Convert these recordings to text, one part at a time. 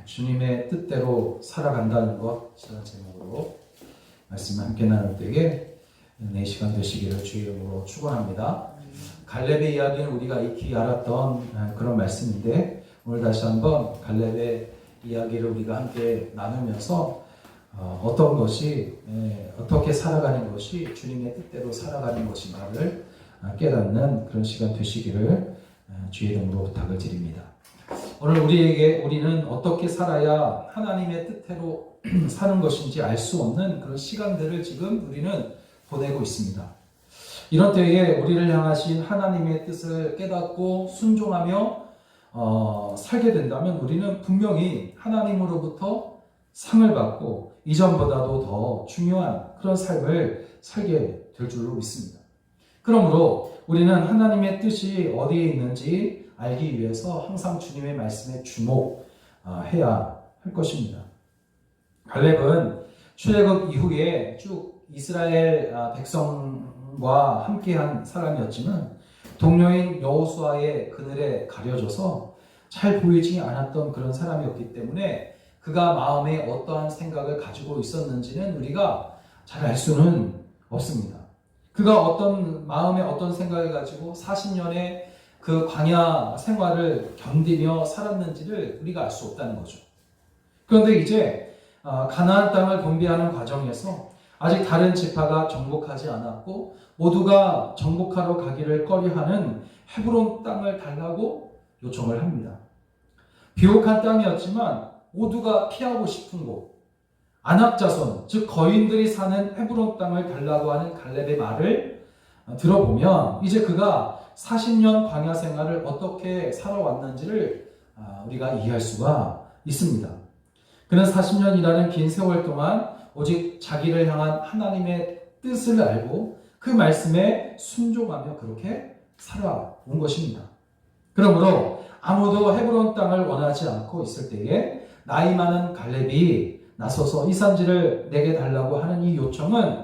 주님의 뜻대로 살아간다는 것 시간 제목으로 말씀을 함께 나눌 때에 내 시간 되시기를 주의 이름으로 축원합니다. 갈렙의 이야기는 우리가 익히 알았던 그런 말씀인데 오늘 다시 한번 갈렙의 이야기를 우리가 함께 나누면서 어떤 것이 어떻게 살아가는 것이 주님의 뜻대로 살아가는 것인가를 깨닫는 그런 시간 되시기를 주의 이름으로 부탁을 드립니다. 오늘 우리는 어떻게 살아야 하나님의 뜻대로 사는 것인지 알 수 없는 그런 시간들을 지금 우리는 보내고 있습니다. 이런 때에 우리를 향하신 하나님의 뜻을 깨닫고 순종하며 살게 된다면 우리는 분명히 하나님으로부터 상을 받고 이전보다도 더 중요한 그런 삶을 살게 될 줄로 믿습니다. 그러므로 우리는 하나님의 뜻이 어디에 있는지 알기 위해서 항상 주님의 말씀에 주목해야 할 것입니다. 갈렙은 출애굽 이후에 쭉 이스라엘 백성과 함께한 사람이었지만 동료인 여호수아의 그늘에 가려져서 잘 보이지 않았던 그런 사람이었기 때문에 그가 마음에 어떠한 생각을 가지고 있었는지는 우리가 잘 알 수는 없습니다. 그가 어떤 마음에 어떤 생각을 가지고 40년의 그 광야 생활을 견디며 살았는지를 우리가 알 수 없다는 거죠. 그런데 이제 가나안 땅을 분배하는 과정에서 아직 다른 지파가 정복하지 않았고 모두가 정복하러 가기를 꺼려하는 헤브론 땅을 달라고 요청을 합니다. 비옥한 땅이었지만 모두가 피하고 싶은 곳, 아낙 자손, 즉 거인들이 사는 헤브론 땅을 달라고 하는 갈렙의 말을 들어보면 이제 그가 40년 광야 생활을 어떻게 살아왔는지를 우리가 이해할 수가 있습니다. 그는 40년이라는 긴 세월 동안 오직 자기를 향한 하나님의 뜻을 알고 그 말씀에 순종하며 그렇게 살아온 것입니다. 그러므로 아무도 헤브론 땅을 원하지 않고 있을 때에 나이 많은 갈렙이 나서서 이 산지를 내게 달라고 하는 이 요청은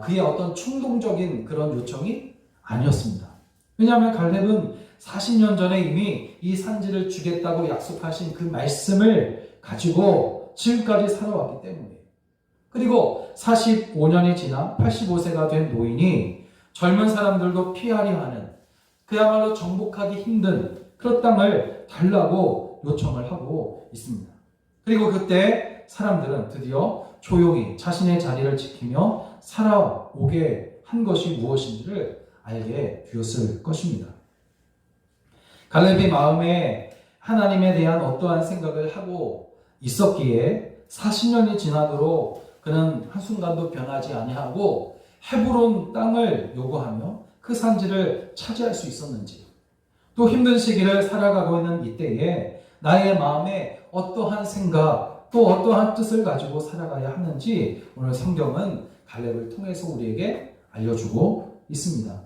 그의 어떤 충동적인 그런 요청이 아니었습니다. 왜냐하면 갈렙은 40년 전에 이미 이 산지를 주겠다고 약속하신 그 말씀을 가지고 지금까지 살아왔기 때문이에요. 그리고 45년이 지나 85세가 된 노인이 젊은 사람들도 피하려 하는 그야말로 정복하기 힘든 그런 땅을 달라고 요청을 하고 있습니다. 그리고 그때 사람들은 드디어 조용히 자신의 자리를 지키며 살아오게 한 것이 무엇인지를 알게 되었을 것입니다. 갈렙의 마음에 하나님에 대한 어떠한 생각을 하고 있었기에 40년이 지나도록 그는 한순간도 변하지 아니하고 헤브론 땅을 요구하며 그 산지를 차지할 수 있었는지, 또 힘든 시기를 살아가고 있는 이때에 나의 마음에 어떠한 생각 또 어떠한 뜻을 가지고 살아가야 하는지 오늘 성경은 갈렙을 통해서 우리에게 알려주고 있습니다.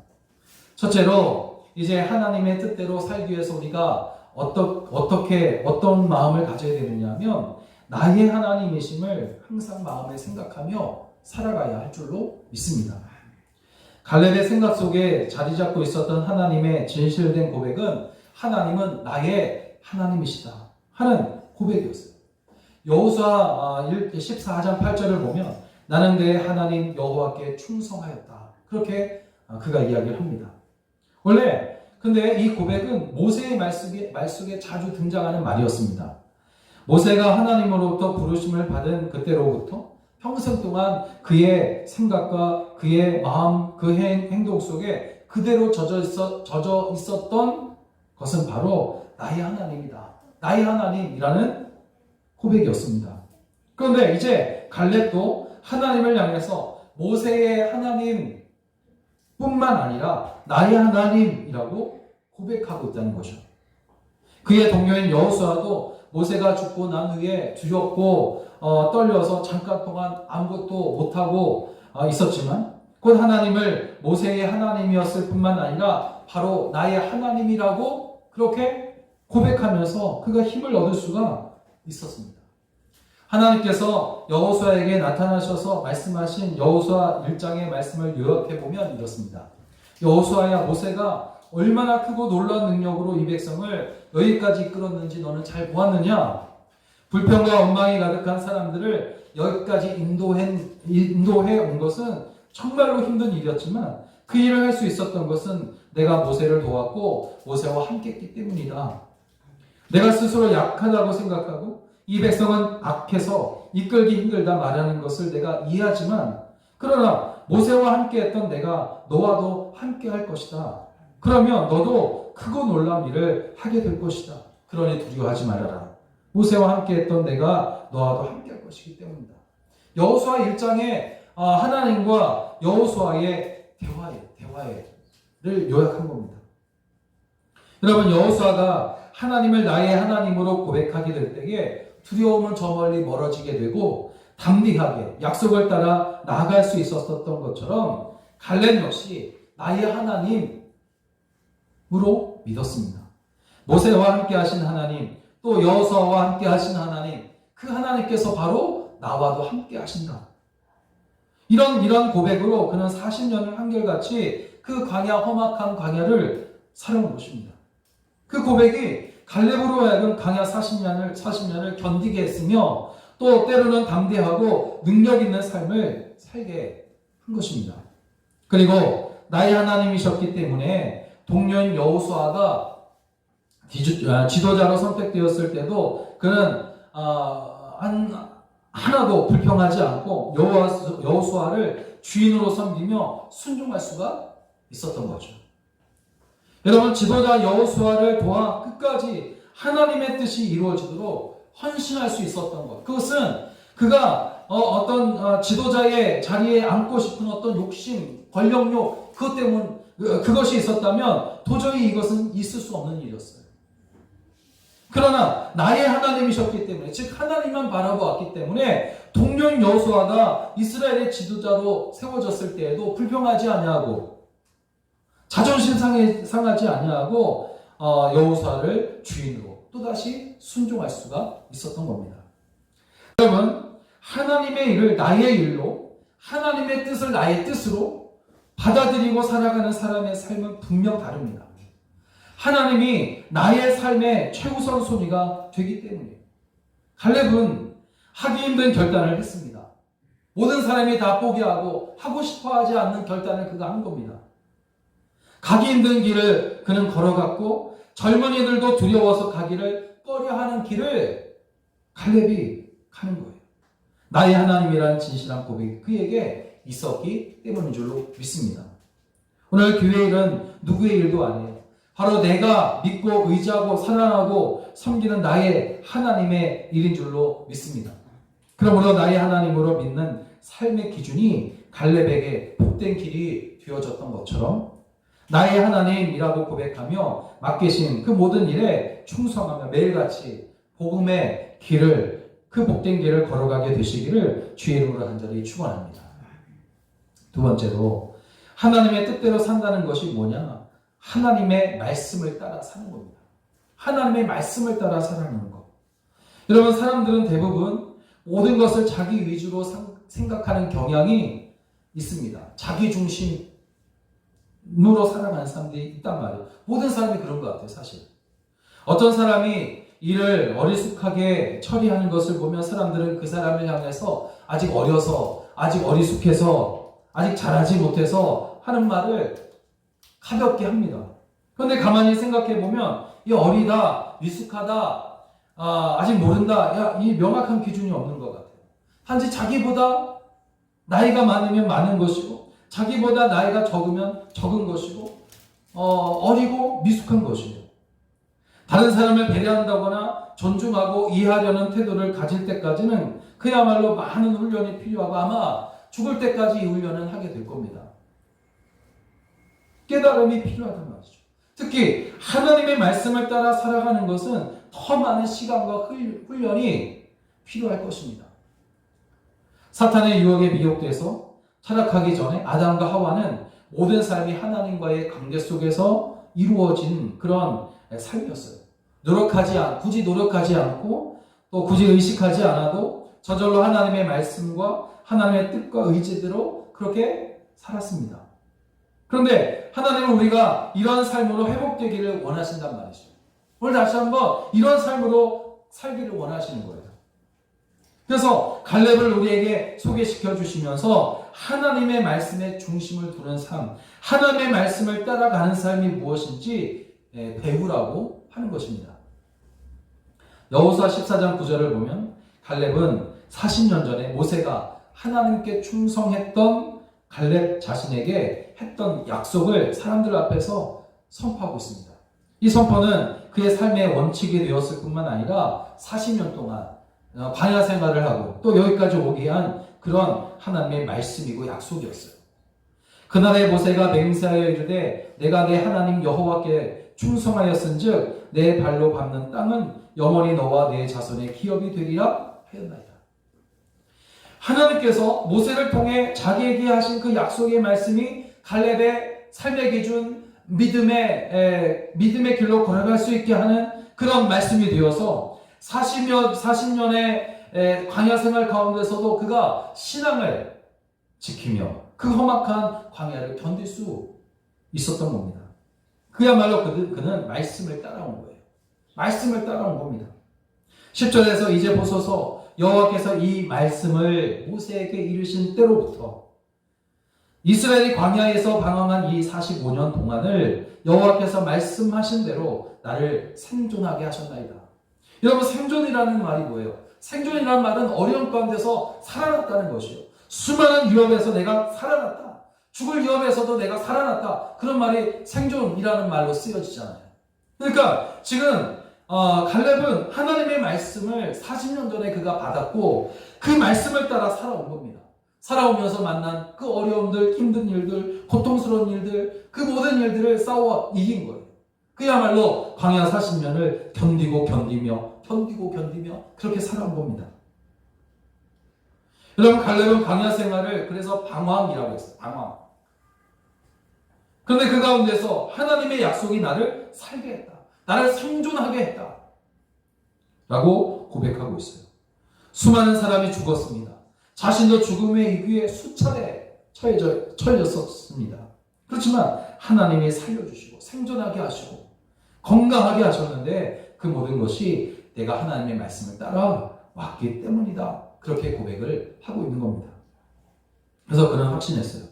첫째로 이제 하나님의 뜻대로 살기 위해서 우리가 어떤 마음을 가져야 되느냐 하면 나의 하나님이심을 항상 마음에 생각하며 살아가야 할 줄로 믿습니다. 갈렙의 생각 속에 자리 잡고 있었던 하나님의 진실된 고백은 하나님은 나의 하나님이시다 하는 고백이었어요. 여호수아 14장 8절을 보면 나는 내 하나님 여호와께 충성하였다. 그렇게 그가 이야기를 합니다. 원래 근데 이 고백은 모세의 말 속에 자주 등장하는 말이었습니다. 모세가 하나님으로부터 부르심을 받은 그때로부터 평생 동안 그의 생각과 그의 마음, 그 행동 속에 그대로 젖어 있었던 것은 바로 나의 하나님이다. 나의 하나님이라는 고백이었습니다. 그런데 이제 갈렙도 하나님을 향해서 모세의 하나님 뿐만 아니라 나의 하나님이라고 고백하고 있다는 거죠. 그의 동료인 여호수아도 모세가 죽고 난 후에 두렵고 떨려서 잠깐 동안 아무것도 못하고 있었지만 곧 하나님을 모세의 하나님이었을 뿐만 아니라 바로 나의 하나님이라고 그렇게 고백하면서 그가 힘을 얻을 수가 있었습니다. 하나님께서 여호수아에게 나타나셔서 말씀하신 여호수아 1장의 말씀을 요약해보면 이렇습니다. 여호수아야, 모세가 얼마나 크고 놀라운 능력으로 이 백성을 여기까지 이끌었는지 너는 잘 보았느냐? 불평과 원망이 가득한 사람들을 여기까지 인도해 온 것은 정말로 힘든 일이었지만 그 일을 할 수 있었던 것은 내가 모세를 도왔고 모세와 함께했기 때문이다. 내가 스스로 약하다고 생각하고 이 백성은 악해서 이끌기 힘들다 말하는 것을 내가 이해하지만 그러나 모세와 함께했던 내가 너와도 함께할 것이다. 그러면 너도 크고 놀라운 일을 하게 될 것이다. 그러니 두려워하지 말아라. 모세와 함께했던 내가 너와도 함께할 것이기 때문이다. 여호수아 1장에 하나님과 여호수아의 대화를 요약한 겁니다. 여러분, 여호수아가 하나님을 나의 하나님으로 고백하게 될 때에 두려움은 저 멀리 멀어지게 되고 담대하게 약속을 따라 나아갈 수 있었던 것처럼 갈렙 역시 나의 하나님으로 믿었습니다. 모세와 함께 하신 하나님, 또 여호수아와 함께 하신 하나님, 그 하나님께서 바로 나와도 함께 하신다. 이런 고백으로 그는 40년을 한결같이 그 험악한 광야를 살아온 것입니다. 그 고백이 갈렙으로 하여금 광야 40년을 견디게 했으며 또 때로는 담대하고 능력 있는 삶을 살게 한 것입니다. 그리고 나의 하나님이셨기 때문에 동료인 여호수아가 지도자로 선택되었을 때도 그는 하나도 불평하지 않고 여호수아를 주인으로 섬기며 순종할 수가 있었던 거죠. 여러분, 지도자 여호수아를 도와 끝까지 하나님의 뜻이 이루어지도록 헌신할 수 있었던 것. 그것은 그가 어떤 지도자의 자리에 앉고 싶은 어떤 욕심, 권력욕, 그것이 있었다면 도저히 이것은 있을 수 없는 일이었어요. 그러나 나의 하나님이셨기 때문에, 즉 하나님만 바라보았기 때문에 동료인 여호수아가 이스라엘의 지도자로 세워졌을 때에도 불평하지 아니하고 자존심 상하지 아니하고 여호수아를 주인으로 또다시 순종할 수가 있었던 겁니다. 여러분, 하나님의 일을 나의 일로, 하나님의 뜻을 나의 뜻으로 받아들이고 살아가는 사람의 삶은 분명 다릅니다. 하나님이 나의 삶의 최우선 순위가 되기 때문이에요. 갈렙은 하기 힘든 결단을 했습니다. 모든 사람이 다 포기하고 하고 싶어 하지 않는 결단을 그가 한 겁니다. 가기 힘든 길을 그는 걸어갔고 젊은이들도 두려워서 가기를 꺼려하는 길을 갈렙이 가는 거예요. 나의 하나님이라는 진실한 고백이 그에게 있었기 때문인 줄로 믿습니다. 오늘 교회 일은 누구의 일도 아니에요. 바로 내가 믿고 의지하고 사랑하고 섬기는 나의 하나님의 일인 줄로 믿습니다. 그러므로 나의 하나님으로 믿는 삶의 기준이 갈렙에게 복된 길이 되어졌던 것처럼 나의 하나님이라고 고백하며 맡기신 그 모든 일에 충성하며 매일같이 복음의 길을, 그 복된 길을 걸어가게 되시기를 주의 이름으로 간절히 축원합니다. 두 번째로 하나님의 뜻대로 산다는 것이 뭐냐? 하나님의 말씀을 따라 사는 겁니다. 하나님의 말씀을 따라 살아가는 것. 여러분, 사람들은 대부분 모든 것을 자기 위주로 생각하는 경향이 있습니다. 자기 중심으로 살아가는 사람들이 있단 말이에요. 모든 사람이 그런 것 같아요, 사실. 어떤 사람이 일을 어리숙하게 처리하는 것을 보면 사람들은 그 사람을 향해서 아직 어려서, 아직 어리숙해서, 아직 잘하지 못해서 하는 말을 가볍게 합니다. 그런데 가만히 생각해 보면 이 어리다, 미숙하다, 아직 모른다, 이 명확한 기준이 없는 것 같아요. 단지 자기보다 나이가 많으면 많은 것이고 자기보다 나이가 적으면 적은 것이고 어리고 미숙한 것이죠. 다른 사람을 배려한다거나 존중하고 이해하려는 태도를 가질 때까지는 그야말로 많은 훈련이 필요하고 아마 죽을 때까지 이 훈련은 하게 될 겁니다. 깨달음이 필요하단 말이죠. 특히 하나님의 말씀을 따라 살아가는 것은 더 많은 시간과 훈련이 필요할 것입니다. 사탄의 유혹에 미혹돼서 타락하기 전에 아담과 하와는 모든 삶이 하나님과의 관계 속에서 이루어진 그런 삶이었어요. 굳이 노력하지 않고 또 굳이 의식하지 않아도 저절로 하나님의 말씀과 하나님의 뜻과 의지대로 그렇게 살았습니다. 그런데 하나님은 우리가 이런 삶으로 회복되기를 원하신단 말이죠. 오늘 다시 한번 이런 삶으로 살기를 원하시는 거예요. 그래서 갈렙을 우리에게 소개시켜 주시면서 하나님의 말씀에 중심을 두는 삶, 하나님의 말씀을 따라가는 삶이 무엇인지 배우라고 하는 것입니다. 여호수아 14장 9절을 보면 갈렙은 40년 전에 모세가 하나님께 충성했던 갈렙 자신에게 했던 약속을 사람들 앞에서 선포하고 있습니다. 이 선포는 그의 삶의 원칙이 되었을 뿐만 아니라 40년 동안 광야 생활을 하고 또 여기까지 오게 한 그런 하나님의 말씀이고 약속이었어요. 그날에 모세가 맹세하여 이르되 내가 내 하나님 여호와께 충성하였은즉 내 발로 밟는 땅은 영원히 너와 내 자손의 기업이 되리라 하였나이다. 하나님께서 모세를 통해 자기에게 하신 그 약속의 말씀이 갈렙의 삶의 기준, 믿음의 길로 걸어갈 수 있게 하는 그런 말씀이 되어서 40년의 광야 생활 가운데서도 그가 신앙을 지키며 그 험악한 광야를 견딜 수 있었던 겁니다. 그야말로 그는 말씀을 따라온 거예요. 말씀을 따라온 겁니다. 10절에서 이제 보소서 여호와께서 이 말씀을 모세에게 이르신 때로부터 이스라엘이 광야에서 방황한 이 45년 동안을 여호와께서 말씀하신 대로 나를 생존하게 하셨나이다. 여러분, 생존이라는 말이 뭐예요? 생존이라는 말은 어려운 가운데서 살아났다는 것이요. 수많은 위협에서 내가 살아났다. 죽을 위협에서도 내가 살아났다. 그런 말이 생존이라는 말로 쓰여지잖아요. 그러니까 지금 갈렙은 하나님의 말씀을 40년 전에 그가 받았고 그 말씀을 따라 살아온 겁니다. 살아오면서 만난 그 어려움들, 힘든 일들, 고통스러운 일들, 그 모든 일들을 싸워 이긴 거예요. 그야말로 광야 40년을 견디며 그렇게 살아온 겁니다. 여러분, 갈렙은 광야 생활을 그래서 방황이라고 했어요. 방황. 그런데 그 가운데서 하나님의 약속이 나를 살게 했다. 나를 생존하게 했다. 라고 고백하고 있어요. 수많은 사람이 죽었습니다. 자신도 죽음의 이귀에 수차례 처해졌었습니다. 그렇지만 하나님이 살려주시고 생존하게 하시고 건강하게 하셨는데 그 모든 것이 내가 하나님의 말씀을 따라왔기 때문이다. 그렇게 고백을 하고 있는 겁니다. 그래서 그는 확신했어요.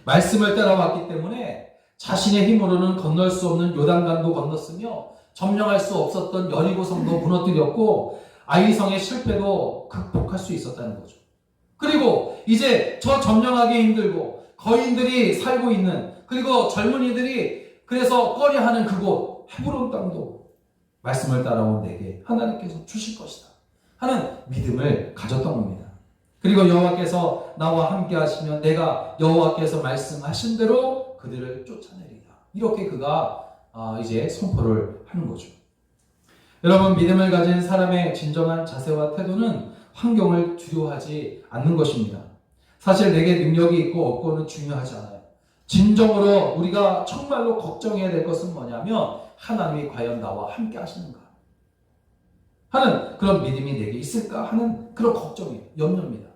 말씀을 따라왔기 때문에 자신의 힘으로는 건널 수 없는 요단강도 건넜으며 점령할 수 없었던 여리고성도 무너뜨렸고 아이성의 실패도 극복할 수 있었다는 거죠. 그리고 이제 저 점령하기 힘들고 거인들이 살고 있는, 그리고 젊은이들이 그래서 꺼려하는 그곳 헤브론 땅도 말씀을 따라온 내게 하나님께서 주실 것이다 하는 믿음을 가졌던 겁니다. 그리고 여호와께서 나와 함께 하시면 내가 여호와께서 말씀하신 대로 그들을 쫓아내리라. 이렇게 그가 이제 선포를 하는 거죠. 여러분, 믿음을 가진 사람의 진정한 자세와 태도는 환경을 두려워하지 않는 것입니다. 사실 내게 능력이 있고 없고는 중요하지 않아요. 진정으로 우리가 정말로 걱정해야 될 것은 뭐냐면 하나님이 과연 나와 함께 하시는가 하는 그런 믿음이 내게 있을까 하는 그런 걱정이에요. 염려입니다.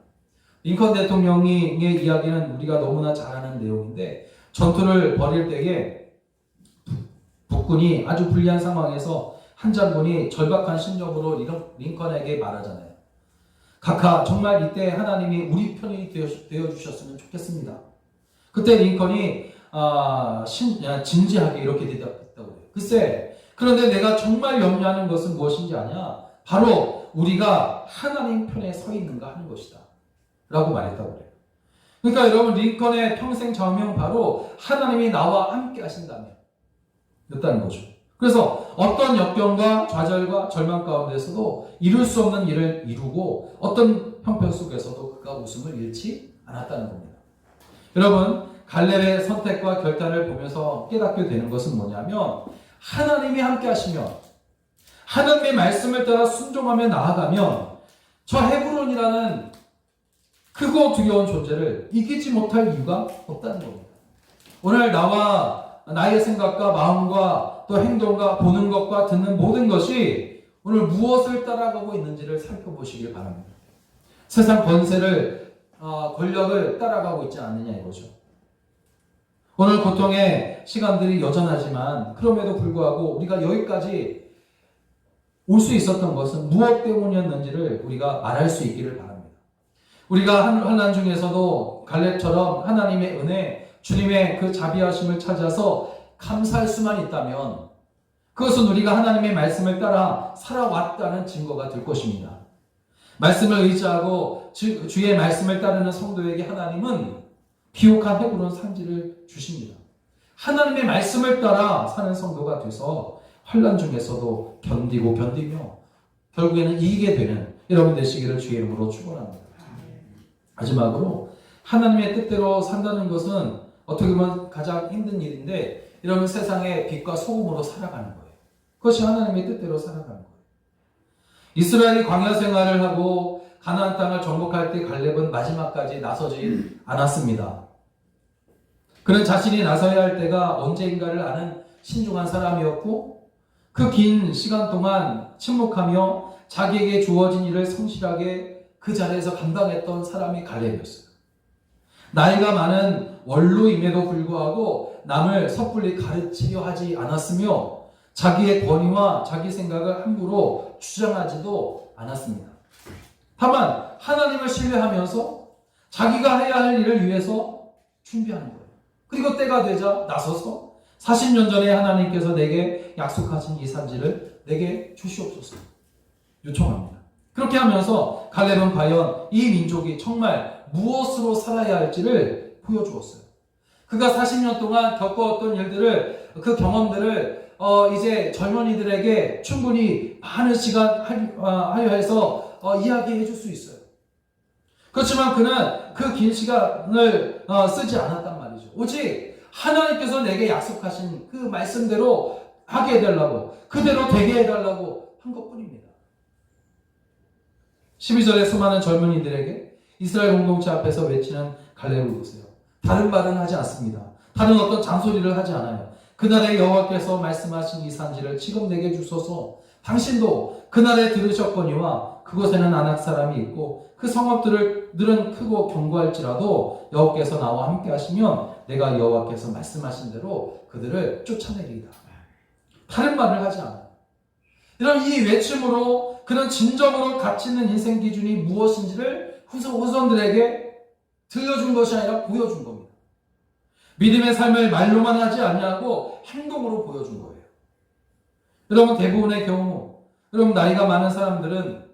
링컨 대통령의 이야기는 우리가 너무나 잘 아는 내용인데, 전투를 벌일 때에 북군이 아주 불리한 상황에서 한 장군이 절박한 심정으로 링컨에게 말하잖아요. 각하, 정말 이때 하나님이 우리 편이 되어주셨으면 좋겠습니다. 그때 링컨이 진지하게 이렇게 대답했다고 해요. 글쎄, 그런데 내가 정말 염려하는 것은 무엇인지 아냐? 바로 우리가 하나님 편에 서 있는가 하는 것이다 라고 말했다고 그래요. 그러니까 여러분, 링컨의 평생 좌우명 바로 하나님이 나와 함께 하신다면 였다는 거죠. 그래서 어떤 역경과 좌절과 절망 가운데서도 이룰 수 없는 일을 이루고 어떤 형편 속에서도 그가 웃음을 잃지 않았다는 겁니다. 여러분, 갈렙의 선택과 결단을 보면서 깨닫게 되는 것은 뭐냐면 하나님이 함께 하시면, 하나님의 말씀을 따라 순종하며 나아가면 저 헤브론이라는 크고 두려운 존재를 이기지 못할 이유가 없다는 겁니다. 오늘 나와 나의 생각과 마음과 또 행동과 보는 것과 듣는 모든 것이 오늘 무엇을 따라가고 있는지를 살펴보시길 바랍니다. 세상 권세를, 권력을 따라가고 있지 않느냐 이거죠. 오늘 고통의 시간들이 여전하지만 그럼에도 불구하고 우리가 여기까지 올 수 있었던 것은 무엇 때문이었는지를 우리가 말할 수 있기를 바랍니다. 우리가 환난 중에서도 갈렙처럼 하나님의 은혜, 주님의 그 자비하심을 찾아서 감사할 수만 있다면 그것은 우리가 하나님의 말씀을 따라 살아왔다는 증거가 될 것입니다. 말씀을 의지하고 주의 말씀을 따르는 성도에게 하나님은 비옥한 헤브론 산지를 주십니다. 하나님의 말씀을 따라 사는 성도가 돼서 환난 중에서도 견디며 결국에는 이기게 되는 여러분 되시기를 주의 이름으로 축원합니다. 마지막으로 하나님의 뜻대로 산다는 것은 어떻게 보면 가장 힘든 일인데 이러면 세상의 빛과 소금으로 살아가는 거예요. 그것이 하나님의 뜻대로 살아가는 거예요. 이스라엘이 광야 생활을 하고 가나안 땅을 정복할 때 갈렙은 마지막까지 나서지 않았습니다. 그는 자신이 나서야 할 때가 언제인가를 아는 신중한 사람이었고 그 긴 시간 동안 침묵하며 자기에게 주어진 일을 성실하게 그 자리에서 감당했던 사람이 갈렙이었어요. 나이가 많은 원로임에도 불구하고 남을 섣불리 가르치려 하지 않았으며 자기의 권위와 자기 생각을 함부로 주장하지도 않았습니다. 다만 하나님을 신뢰하면서 자기가 해야 할 일을 위해서 준비하는 거예요. 그리고 때가 되자 나서서 40년 전에 하나님께서 내게 약속하신 이 산지를 내게 주시옵소서 요청합니다. 그렇게 하면서 갈렙은 과연 이 민족이 정말 무엇으로 살아야 할지를 보여주었어요. 그가 40년 동안 겪어왔던 일들을, 그 경험들을 이제 젊은이들에게 충분히 많은 시간 하려 해서 이야기해 줄 수 있어요. 그렇지만 그는 그 긴 시간을 쓰지 않았단 말이죠. 오직 하나님께서 내게 약속하신 그 말씀대로 하게 해달라고, 그대로 되게 해달라고 한 것뿐입니다. 12절에 수많은 젊은이들에게 이스라엘 공동체 앞에서 외치는 갈렙을 보세요. 다른 말은 하지 않습니다. 다른 어떤 잔소리를 하지 않아요. 그날에 여호와께서 말씀하신 이 산지를 지금 내게 주소서. 당신도 그날에 들으셨거니와 그곳에는 아낙 사람이 있고 그 성읍들은 크고 견고할지라도 여호와께서 나와 함께 하시면 내가 여호와께서 말씀하신 대로 그들을 쫓아내리이다. 다른 말을 하지 않아요. 이런 이 외침으로 그런 진정으로 가치 있는 인생 기준이 무엇인지를 후손들에게 들려준 것이 아니라 보여준 겁니다. 믿음의 삶을 말로만 하지 아니하고 행동으로 보여준 거예요. 여러분 대부분의 경우 여러분 나이가 많은 사람들은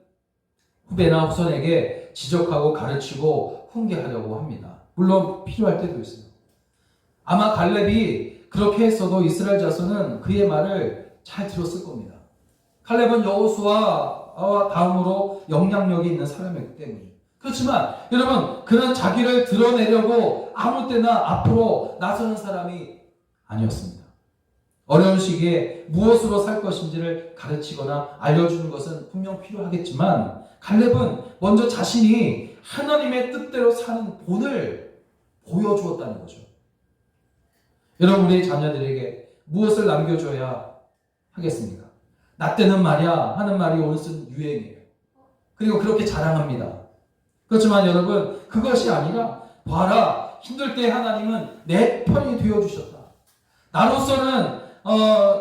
후배나 후손에게 지적하고 가르치고 훈계하려고 합니다. 물론 필요할 때도 있어요. 아마 갈렙이 그렇게 했어도 이스라엘 자손은 그의 말을 잘 들었을 겁니다. 갈렙은 여호수아와 다음으로 영향력이 있는 사람이기 때문이에요. 그렇지만 여러분 그는 자기를 드러내려고 아무 때나 앞으로 나서는 사람이 아니었습니다. 어려운 시기에 무엇으로 살 것인지를 가르치거나 알려주는 것은 분명 필요하겠지만 갈렙은 먼저 자신이 하나님의 뜻대로 사는 본을 보여주었다는 거죠. 여러분 우리 자녀들에게 무엇을 남겨줘야 하겠습니까? 나 때는 말이야 하는 말이 오늘은 유행이에요. 그리고 그렇게 자랑합니다. 그렇지만 여러분 그것이 아니라 봐라 힘들 때 하나님은 내 편이 되어주셨다. 나로서는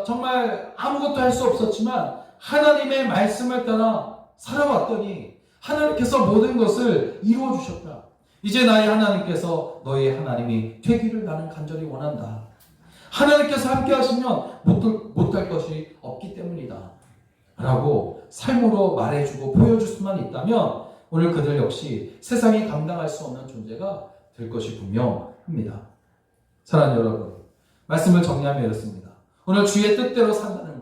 정말 아무것도 할 수 없었지만 하나님의 말씀을 따라 살아왔더니 하나님께서 모든 것을 이루어주셨다. 이제 나의 하나님께서 너의 하나님이 되기를 나는 간절히 원한다. 하나님께서 함께 하시면 못할 것이 없기 때문이다. 라고 삶으로 말해주고 보여줄 수만 있다면 오늘 그들 역시 세상이 감당할 수 없는 존재가 될 것이 분명합니다. 사랑하는 여러분, 말씀을 정리하면 이렇습니다. 오늘 주의 뜻대로 산다는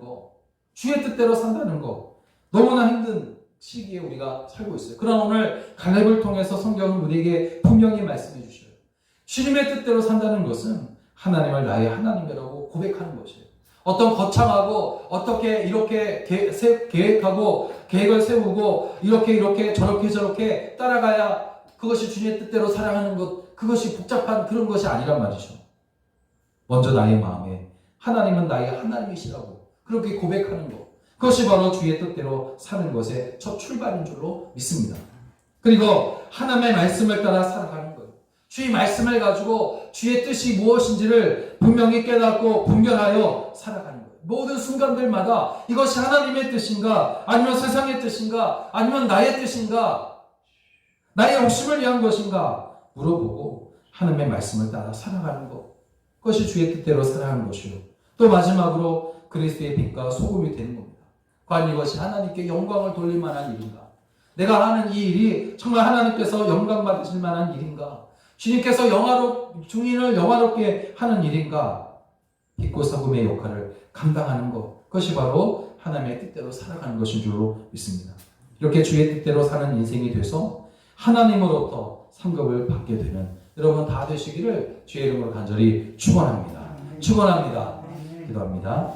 거 너무나 힘든 시기에 우리가 살고 있어요. 그러나 오늘 갈렙을 통해서 성경은 우리에게 분명히 말씀해 주셔요. 주님의 뜻대로 산다는 것은 하나님을 나의 하나님이라고 고백하는 것이에요. 어떤 거창하고 어떻게 이렇게 계획하고 계획을 세우고 이렇게 저렇게 따라가야 그것이 주님의 뜻대로 살아가는 것, 그것이 복잡한 그런 것이 아니란 말이죠. 먼저 나의 마음에 하나님은 나의 하나님이시라고 그렇게 고백하는 것, 그것이 바로 주의 뜻대로 사는 것의 첫 출발인 줄로 믿습니다. 그리고 하나님의 말씀을 따라 살아가는 거예요. 주의 말씀을 가지고 주의 뜻이 무엇인지를 분명히 깨닫고 분별하여 살아가는 거예요. 모든 순간들마다 이것이 하나님의 뜻인가? 아니면 세상의 뜻인가? 아니면 나의 뜻인가? 나의 욕심을 위한 것인가? 물어보고 하나님의 말씀을 따라 살아가는 것. 그것이 주의 뜻대로 살아가는 것이요. 또 마지막으로 그리스도의 빛과 소금이 되는 겁니다. 과연 이것이 하나님께 영광을 돌릴 만한 일인가? 내가 하는 이 일이 정말 하나님께서 영광 받으실 만한 일인가? 주님께서 주님을 영화롭게 하는 일인가? 빛과 소금의 역할을 감당하는 것. 그것이 바로 하나님의 뜻대로 살아가는 것인 줄로 믿습니다. 이렇게 주의 뜻대로 사는 인생이 돼서 하나님으로부터 상급을 받게 되는 여러분 다 되시기를 주의 이름으로 간절히 축원합니다. 축원합니다. 기도합니다.